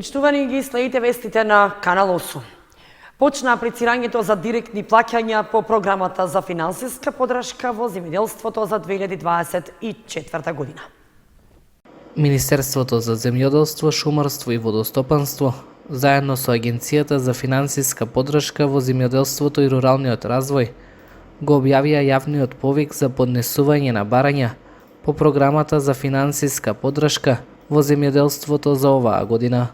Почитувани ги следите вестите на Канал 8. Почна аплицирањето за директни плаќања по програмата за финансиска подршка во земјоделството за 2024 година. Министерството за земјоделство, шумарство и водостопанство заедно со Агенцијата за финансиска подршка во земјоделството и руралниот развој го објавија јавниот повик за поднесување на барања по програмата за финансиска подршка во земјоделството за оваа година.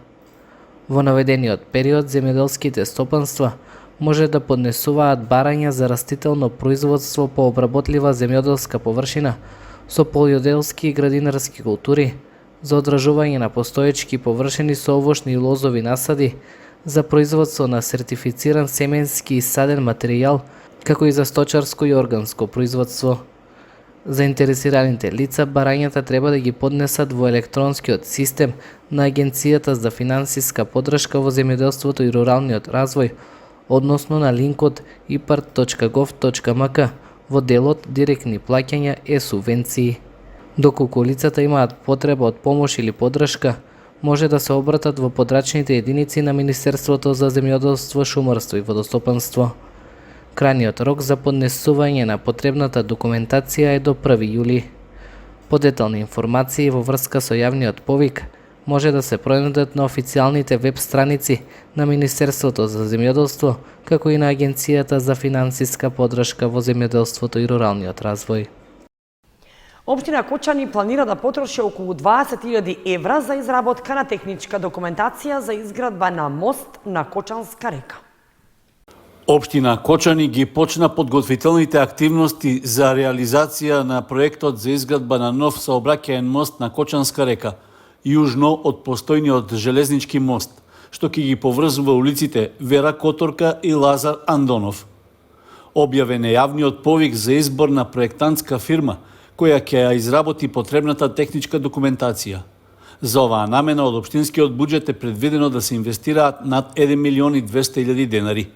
Во наведениот период земјоделските стопанства може да поднесуваат барања за растително производство по обработлива земјоделска површина со полјоделски и градинарски култури, за одражување на постоечки површини со овошни и лозови насади, за производство на сертифициран семенски и саден материјал, како и за сточарско и органско производство. Заинтересираните лица барањата треба да ги поднесат во електронскиот систем на Агенцијата за финансиска подршка во земјоделството и руралниот развој, односно на линкот ipart.gov.mk во делот директни плаќања и субвенции. Доколку лицата имаат потреба од помош или подршка, може да се обратат во подрачните единици на Министерството за земјоделство, шумарство и водостопанство. Крајниот рок за поднесување на потребната документација е до 1 јули. Подетални информации во врска со јавниот повик може да се пронајдат на официјалните веб страници на Министерството за земјоделство, како и на Агенцијата за финансиска подршка во земјоделството и руралниот развој. Општина Кочани планира да потроши околу 20.000 евра за изработка на техничка документација за изградба на мост на Кочанска река. Општина Кочани ги почна подготвителните активности за реализација на проектот за изградба на нов сообраќаен мост на Кочанска река, јужно од постојниот железнички мост, што ќе ги поврзува улиците Вера Которка и Лазар Андонов. Објавен е јавниот повик за избор на проектантска фирма, која ќе ја изработи потребната техничка документација. За оваа намена од општинскиот буџет е предвидено да се инвестираат над 1.200.000 денари.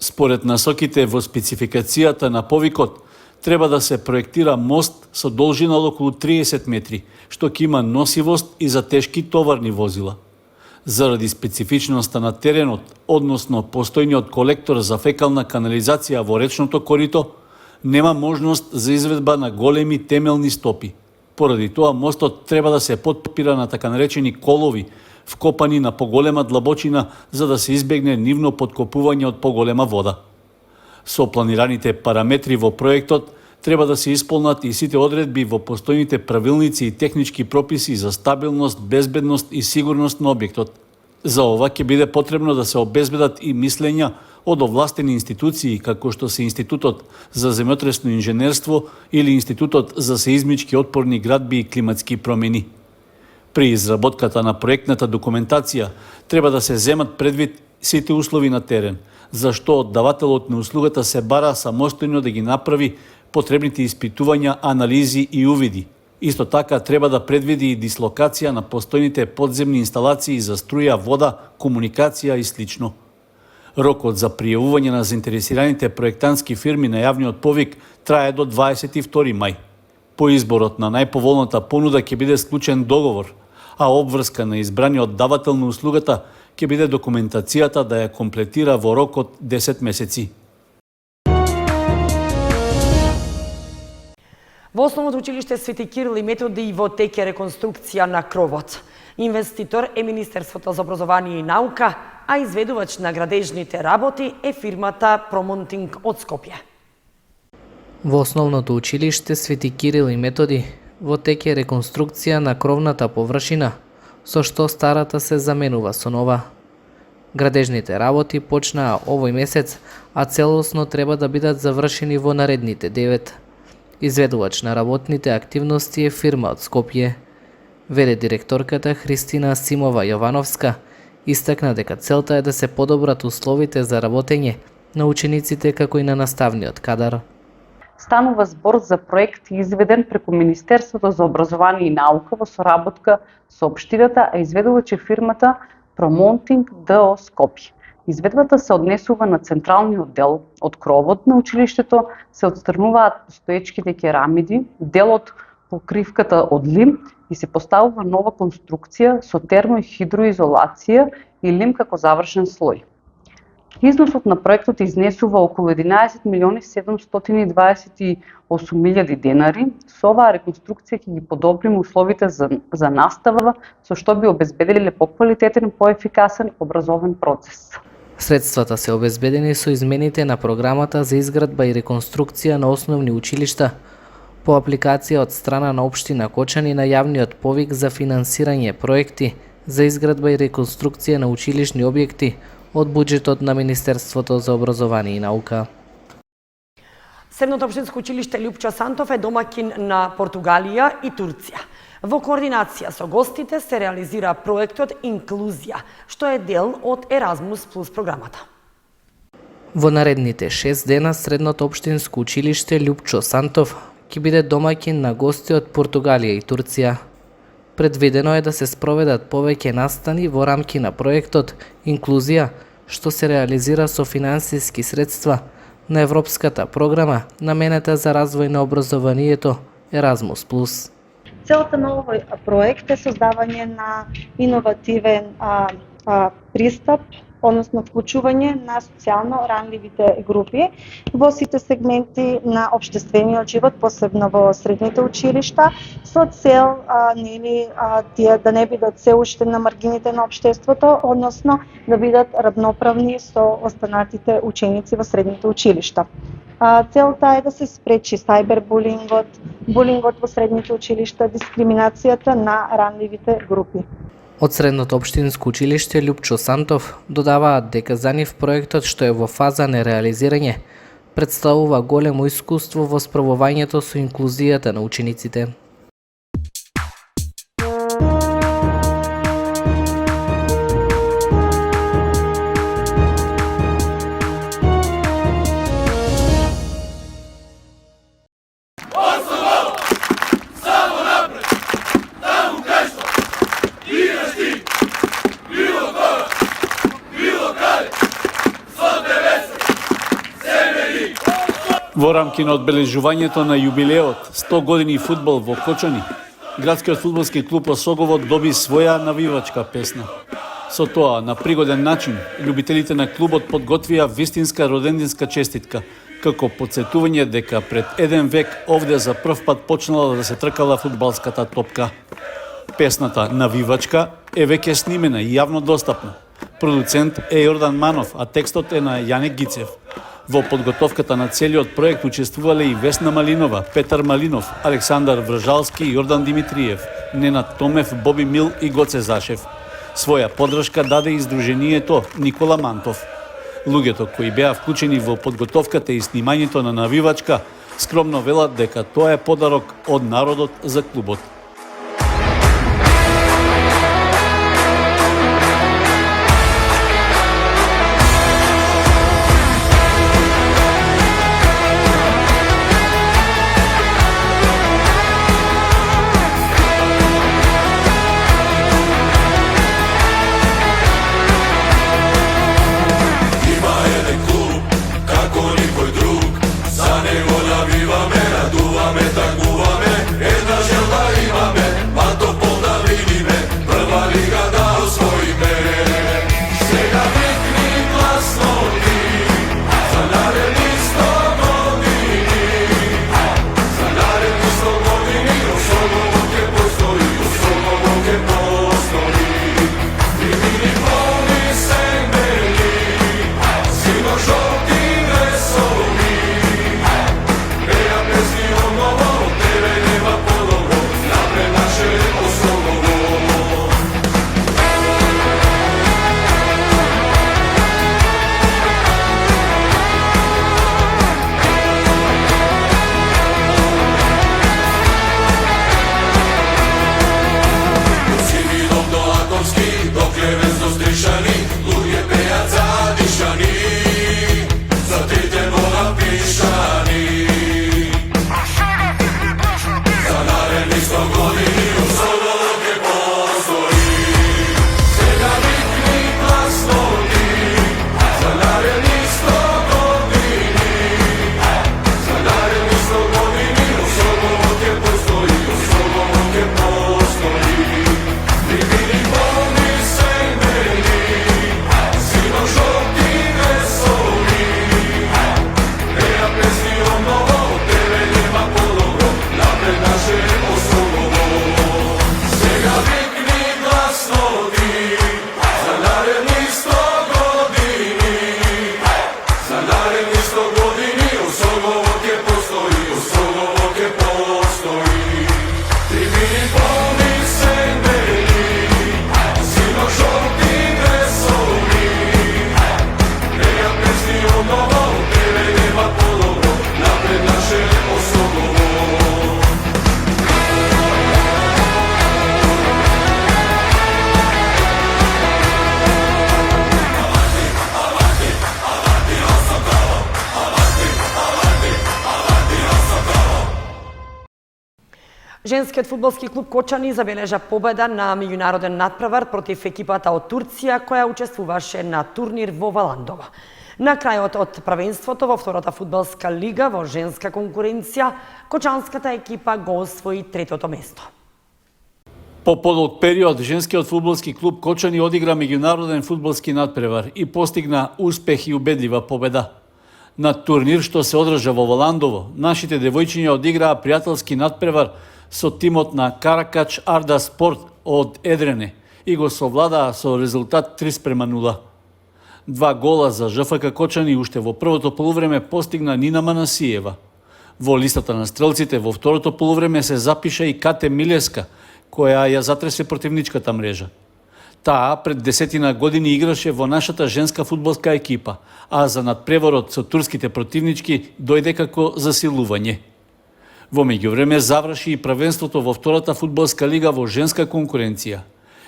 Според насоките во спецификацијата на повикот, треба да се проектира мост со должина од околу 30 метри, што ќе има носивост и за тешки товарни возила. Заради специфичноста на теренот, односно постојниот колектор за фекална канализација во речното корито, нема можност за изведба на големи темелни стопи. Поради тоа мостот треба да се потпира на така наречени колови, вкопани на поголема длабочина за да се избегне нивно подкопување од поголема вода. Со планираните параметри во проектот треба да се исполнат и сите одредби во постојните правилници и технички прописи за стабилност, безбедност и сигурност на објектот. За ова ќе биде потребно да се обезбедат и мислења од овластени институции како што се Институтот за земјотресно инженерство или Институтот за сеизмички отпорни градби и климатски промени. При изработката на проектната документација треба да се земат предвид сите услови на терен, зашто од давателот на услугата се бара самостојно да ги направи потребните испитувања, анализи и увиди. Исто така треба да предвиди и дислокација на постојните подземни инсталации за струја, вода, комуникација и слично. Рокот за пријавување на заинтересираните проектантски фирми на јавниот повик трае до 22 мај. По изборот на најповолната понуда ќе биде склучен договор, а обврска на избраниот давател на услугата ќе биде документацијата да ја комплетира во рок од 10 месеци. Во Основното училиште Свети Кирил и Методи во тек е реконструкција на кровот. Инвеститор е Министерството за образование и наука, а изведувач на градежните работи е фирмата Промонтинг од Скопје. Во Основното училиште Свети Кирил и Методи во тек е реконструкција на кровната површина, со што старата се заменува со нова. Градежните работи почнаа овој месец, а целосно треба да бидат завршени во наредните 9. Изведувач на работните активности е фирма од Скопје. Веде директорката Христина Симова Јовановска, истакна дека целта е да се подобрат условите за работење на учениците како и на наставниот кадар. Станува збор за проект изведен преку Министерството за образование и наука во соработка со општината, а изведувач е фирмата Промонтинг ДО Скопје. Изведбата се однесува на централниот дел од кровот на училиштето, се отстрнуваат постоечките керамиди, делот покривката од лим и се поставува нова конструкција со термо и хидроизолација и лим како завршен слој. Износот на проектот изнесува околу 11.728.000 денари. Со оваа реконструкција ќе ги подобриме условите за настава, со што би обезбедиле поквалитетен, поефикасен образовен процес. Средствата се обезбедени со измените на програмата за изградба и реконструкција на основни училишта по апликација од страна на општина Кочани на јавниот повик за финансирање проекти за изградба и реконструкција на училишни објекти од буџетот на Министерството за образование и наука. Средното општинско училиште Лјупчо Сантов е домакин на Португалија и Турција. Во координација со гостите се реализира проектот Инклузија, што е дел од Еразмус плюс програмата. Во наредните 6 дена Средното општинско училиште Лјупчо Сантов ќе биде домакин на гости од Португалија и Турција. Предвидено е да се спроведат повеќе настани во рамки на проектот Инклузија, што се реализира со финансиски средства на Европската програма наменета за развој на образованието Еразмус плюс. Целта на овој проект е создавање на иновативен пристап, односно вклучување на социјално ранливите групи во сите сегменти на општествениот живот, посебно во средните училишта, со цел тие да не бидат се уште на маргините на општеството, односно да бидат равноправни со останатите ученици во средните училишта. Целта е да се спречи сајбербулингот, булингот во средните училишта, дискриминацијата на ранливите групи. Од Средното општинско училиште Лјупчо Сантов додаваат дека за нив проектот, што е во фаза на реализирање, представува големо искуство во справувањето со инклузијата на учениците. Во рамки на одбележувањето на јубилеот 100 години фудбал во Кочани, градскиот фудбалски клуб Осоговот доби своја навивачка песна. Со тоа, на пригоден начин, љубителите на клубот подготвија вистинска родендинска честитка, како потсетување дека пред 1 век овде за прв пат почнала да се тркала фудбалската топка. Песната «Навивачка» е веќе снимена и јавно достапна. Продуцент е Јордан Манов, а текстот е на Јане Гицев. Во подготовката на целиот проект учествувале и Весна Малинова, Петар Малинов, Александар Вржалски, Јордан Димитриев, Ненад Томев, Боби Мил и Гоце Зашев. Своја подршка даде и Сдруженијето Никола Мантов. Луѓето кои беа вклучени во подготовката и снимањето на навивачка скромно велат дека тоа е подарок од народот за клубот. Навиваме, радуваме, тагуваме, една желба има Женскиот фудбалски клуб Кочани забележа победа на меѓународен надпревар против екипата од Турција која учествуваше на турнир во Валандово. На крајот од првенството во втората фудбалска лига во женска конкуренција, кочанската екипа го освои третото место. По подолг период, женскиот фудбалски клуб Кочани одигра меѓународен фудбалски надпревар и постигна успех и убедлива победа. На турнир што се одржа во Валандово, нашите девојчиња одиграа пријателски надпревар со тимот на Каракач Арда Спорт од Едрене и го совладаа со резултат 3:0. 2 гола за ЖФК Кочани уште во првото полувреме постигна Нина Манасиева. Во листата на стрелците во второто полувреме се запиша и Кате Милеска, која ја затресе противничката мрежа. Таа пред 10 години играше во нашата женска фудбалска екипа, а за надпреварот со турските противнички дојде како засилување. Во меѓувреме заврши и првенството во втората фудбалска лига во женска конкуренција.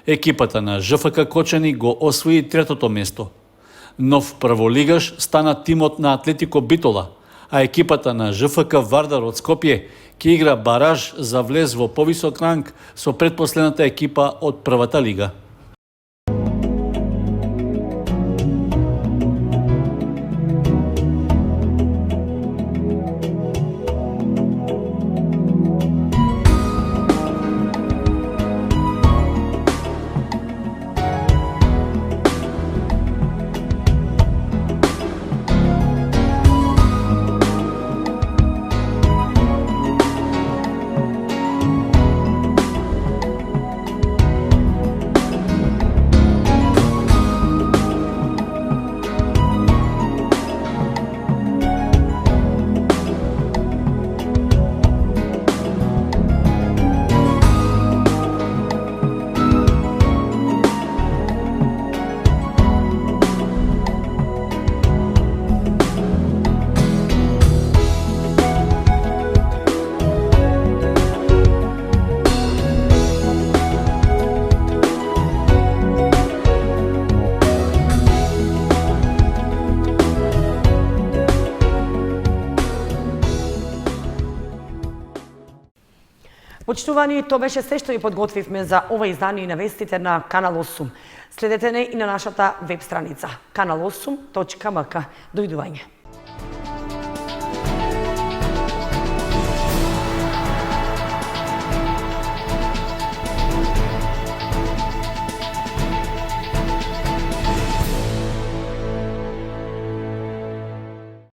Екипата на ЖФК Кочани го освои третото место. Нов прволигаш стана тимот на Атлетико Битола, а екипата на ЖФК Вардар од Скопје ќе игра бараж за влез во повисок ранг со предпоследната екипа од првата лига. Почитувани, тоа беше се што ви подготвивме за ова издание на вестите на Канал 8. Следете не и на нашата веб страница kanal8.mk. Дојдување.